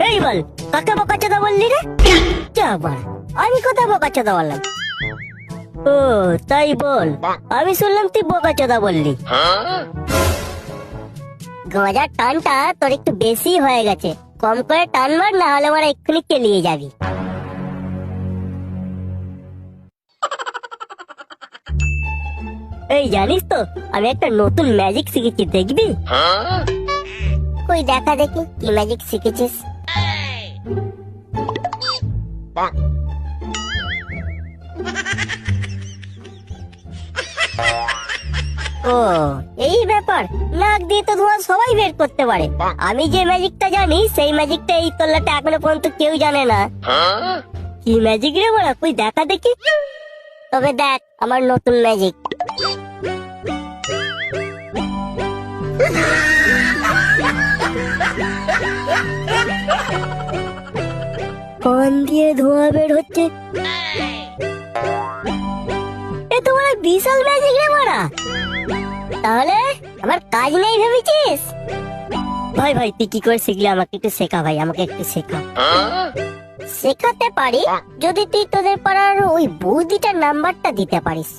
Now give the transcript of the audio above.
এই বল, কাকে বোকাচোদা বললি রে? যাবার, আমি কোথায় বোকাচোদা বললাম? ও তাই বল, আমি শুনলাম তুই বোকাচোদা বললি। গজার টানটা তোর একটু বেশি হয়ে গেছে, কম করে টান মার, না হলে আমার এক্ষুনি কেলিয়ে যাবি। এই জানিস তো, আমি একটা নতুন ম্যাজিক শিখেছি, দেখবি? কই দেখা দেখি, কি ম্যাজিক শিখেছিস? ও এই ব্যাপার, নাক দিয়ে তো ধোঁয়া সবাই বের করতে পারে। আমি যে ম্যাজিকটা জানি সেই ম্যাজিকটা এই তল্লাটা এখনো পর্যন্ত কেউ জানে না। কি ম্যাজিক রে বড়া, কই দেখা দেখি। তবে দেখ আমার নতুন ম্যাজিক। কান দিয়ে ধোঁয়া বের হচ্ছে, এ তো বড় বিশাল ম্যাজিক রে বড়া। তাহলে আমার কাজ নেই ভেবেছিস? ভাই ভাই তুই কি করে শিখলি, আমাকে একটু শেখা ভাই, আমাকে একটু শেখা। শেখাতে পারি যদি তুই তোদের পাড়ার ওই বৌদিটার নাম্বারটা দিতে পারিস।